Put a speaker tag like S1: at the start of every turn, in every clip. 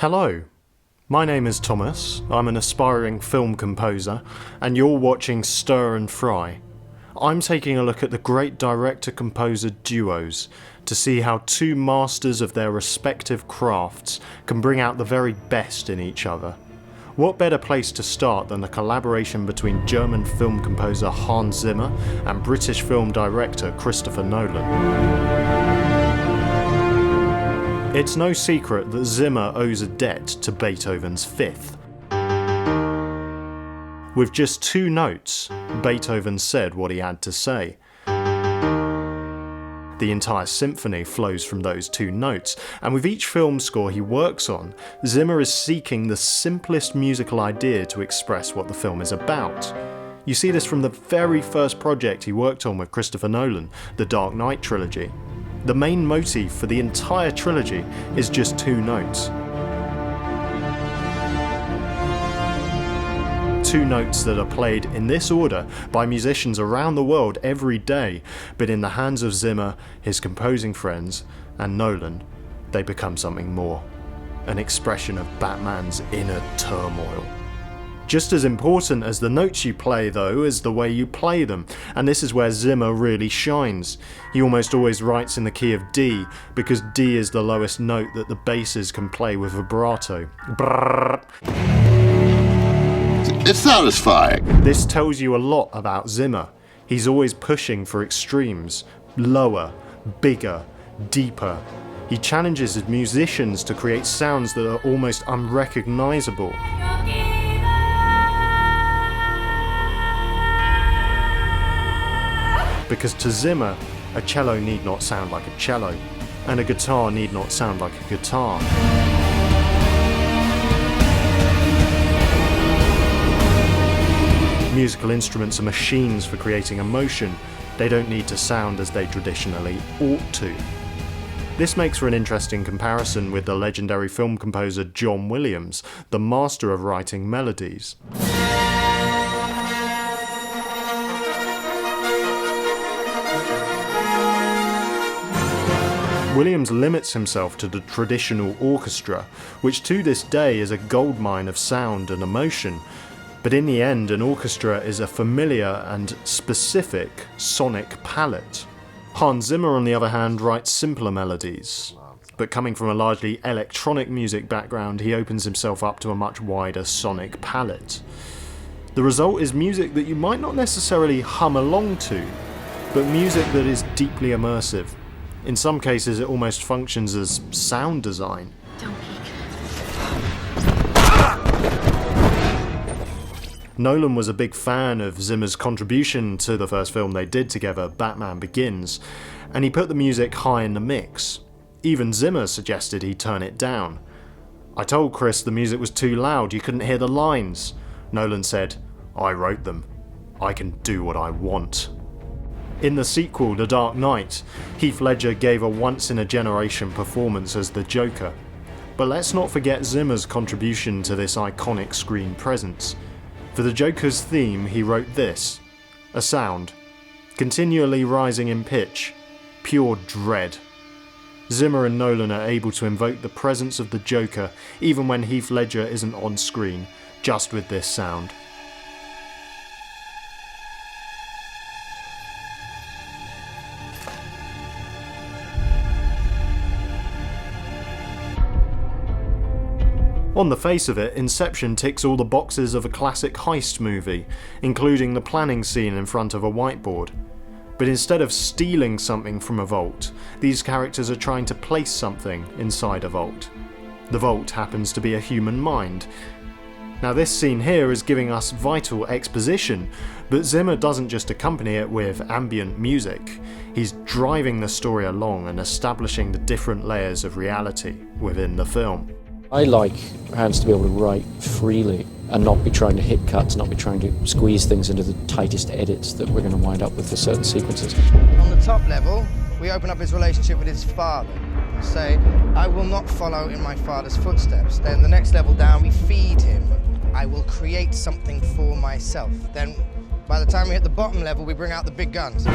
S1: Hello, my name is Thomas, I'm an aspiring film composer, and you're watching Stir and Fry. I'm taking a look at the great director-composer duos to see how two masters of their respective crafts can bring out the very best in each other. What better place to start than the collaboration between German film composer Hans Zimmer and British film director Christopher Nolan? It's no secret that Zimmer owes a debt to Beethoven's Fifth. With just two notes, Beethoven said what he had to say. The entire symphony flows from those two notes, and with each film score he works on, Zimmer is seeking the simplest musical idea to express what the film is about. You see this from the very first project he worked on with Christopher Nolan, the Dark Knight trilogy. The main motif for the entire trilogy is just two notes. Two notes that are played in this order by musicians around the world every day, but in the hands of Zimmer, his composing friends, and Nolan, they become something more. An expression of Batman's inner turmoil. Just as important as the notes you play, though, is the way you play them, and this is where Zimmer really shines. He almost always writes in the key of D, because D is the lowest note that the basses can play with vibrato. Brrr.
S2: It's satisfying.
S1: This tells you a lot about Zimmer. He's always pushing for extremes. Lower, bigger, deeper. He challenges his musicians to create sounds that are almost unrecognisable. Because to Zimmer, a cello need not sound like a cello, and a guitar need not sound like a guitar. Musical instruments are machines for creating emotion. They don't need to sound as they traditionally ought to. This makes for an interesting comparison with the legendary film composer John Williams, the master of writing melodies. Williams limits himself to the traditional orchestra, which to this day is a goldmine of sound and emotion, but in the end an orchestra is a familiar and specific sonic palette. Hans Zimmer, on the other hand, writes simpler melodies, but coming from a largely electronic music background, he opens himself up to a much wider sonic palette. The result is music that you might not necessarily hum along to, but music that is deeply immersive. In some cases, it almost functions as sound design.
S3: Don't peek.
S1: Nolan was a big fan of Zimmer's contribution to the first film they did together, Batman Begins, and he put the music high in the mix. Even Zimmer suggested he turn it down. "I told Chris the music was too loud, you couldn't hear the lines." Nolan said, "I wrote them. I can do what I want." In the sequel, The Dark Knight, Heath Ledger gave a once-in-a-generation performance as the Joker. But let's not forget Zimmer's contribution to this iconic screen presence. For the Joker's theme, he wrote this: a sound, continually rising in pitch, pure dread. Zimmer and Nolan are able to invoke the presence of the Joker even when Heath Ledger isn't on screen, just with this sound. On the face of it, Inception ticks all the boxes of a classic heist movie, including the planning scene in front of a whiteboard. But instead of stealing something from a vault, these characters are trying to place something inside a vault. The vault happens to be a human mind. Now this scene here is giving us vital exposition, but Zimmer doesn't just accompany it with ambient music. He's driving the story along and establishing the different layers of reality within the film.
S4: I like Hans to be able to write freely and not be trying to hit cuts, not be trying to squeeze things into the tightest edits that we're going to wind up with for certain sequences.
S5: On the top level, we open up his relationship with his father. Say, I will not follow in my father's footsteps. Then the next level down, we feed him. I will create something for myself. Then by the time we hit the bottom level, we bring out the big guns.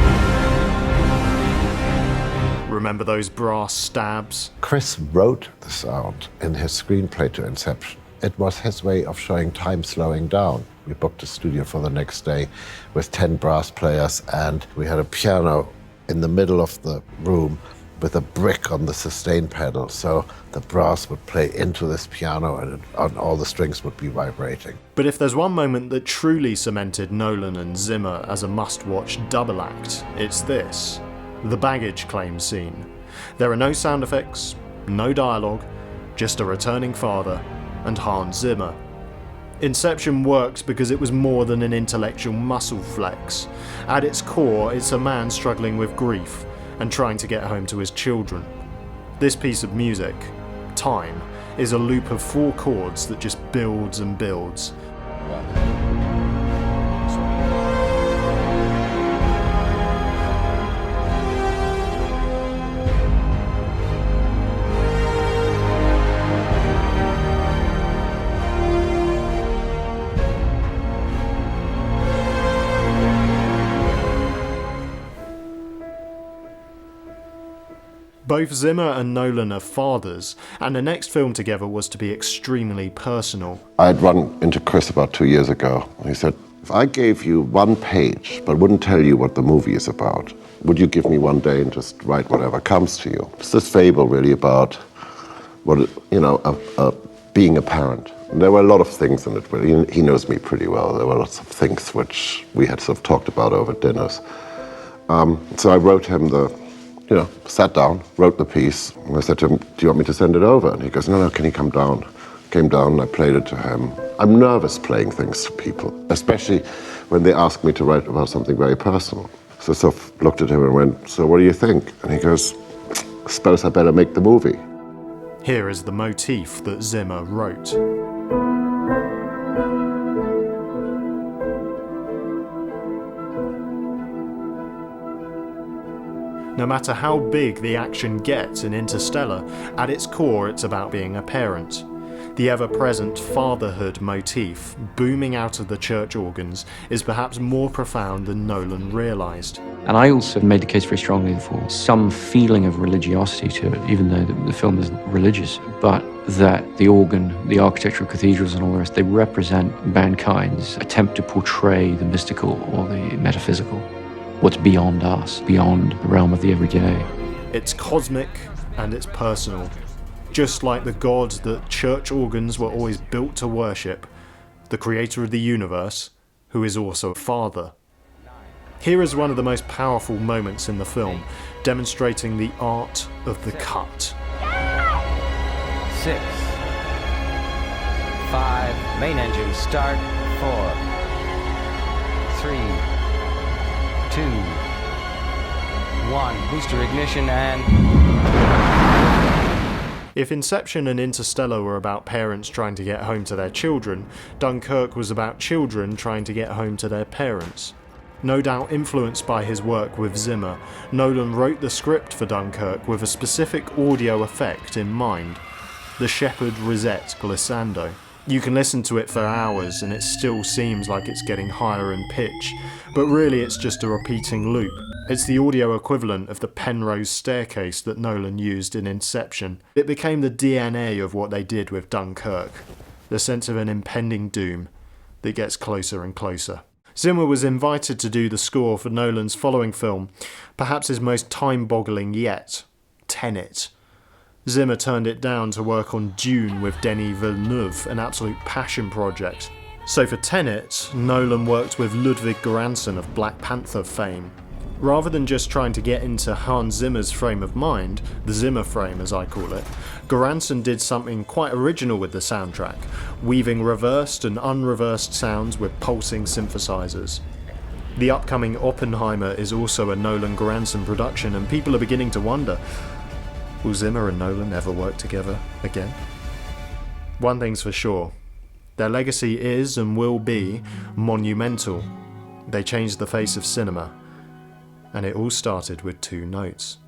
S1: Remember those brass stabs?
S2: Chris wrote the sound in his screenplay to Inception. It was his way of showing time slowing down. We booked a studio for the next day with 10 brass players, and we had a piano in the middle of the room with a brick on the sustain pedal, so the brass would play into this piano and all the strings would be vibrating.
S1: But if there's one moment that truly cemented Nolan and Zimmer as a must-watch double act, it's this: the baggage claim scene. There are no sound effects, no dialogue, just a returning father and Hans Zimmer. Inception works because it was more than an intellectual muscle flex. At its core, it's a man struggling with grief and trying to get home to his children. This piece of music, Time, is a loop of 4 chords that just builds and builds. Both Zimmer and Nolan are fathers, and the next film together was to be extremely personal.
S2: I had run into Chris about 2 years ago. He said, if I gave you 1 page but wouldn't tell you what the movie is about, would you give me 1 day and just write whatever comes to you? It's this fable really about what, being a parent. And there were a lot of things in it. Really. He knows me pretty well. There were lots of things which we had sort of talked about over dinners. So I wrote him sat down, wrote the piece, and I said to him, do you want me to send it over? And he goes, no, can you come down? Came down and I played it to him. I'm nervous playing things to people, especially when they ask me to write about something very personal. So I sort of looked at him and went, so what do you think? And he goes, I suppose I better make the movie.
S1: Here is the motif that Zimmer wrote. No matter how big the action gets in Interstellar, at its core it's about being a parent. The ever-present fatherhood motif, booming out of the church organs, is perhaps more profound than Nolan realised.
S4: And I also made the case very strongly for some feeling of religiosity to it, even though the film isn't religious, but that the organ, the architecture of cathedrals and all the rest, they represent mankind's attempt to portray the mystical or the metaphysical. What's beyond us, beyond the realm of the everyday.
S1: It's cosmic and it's personal. Just like the God that church organs were always built to worship, the creator of the universe, who is also a father. Here is one of the most powerful moments in the film, demonstrating the art of the cut.
S3: 6, 5, main engine start, 4, 3, 2, 1, booster ignition and...
S1: If Inception and Interstellar were about parents trying to get home to their children, Dunkirk was about children trying to get home to their parents. No doubt influenced by his work with Zimmer, Nolan wrote the script for Dunkirk with a specific audio effect in mind, the Shepard-Risset glissando. You can listen to it for hours and it still seems like it's getting higher in pitch, but really it's just a repeating loop. It's the audio equivalent of the Penrose staircase that Nolan used in Inception. It became the DNA of what they did with Dunkirk, the sense of an impending doom that gets closer and closer. Zimmer was invited to do the score for Nolan's following film, perhaps his most time-boggling yet, Tenet. Zimmer turned it down to work on Dune with Denis Villeneuve, an absolute passion project. So for Tenet, Nolan worked with Ludwig Göransson of Black Panther fame. Rather than just trying to get into Hans Zimmer's frame of mind, the Zimmer frame as I call it, Göransson did something quite original with the soundtrack, weaving reversed and unreversed sounds with pulsing synthesizers. The upcoming Oppenheimer is also a Nolan-Göransson production, and people are beginning to wonder, will Zimmer and Nolan ever work together again? One thing's for sure, their legacy is and will be monumental. They changed the face of cinema, and it all started with 2 notes.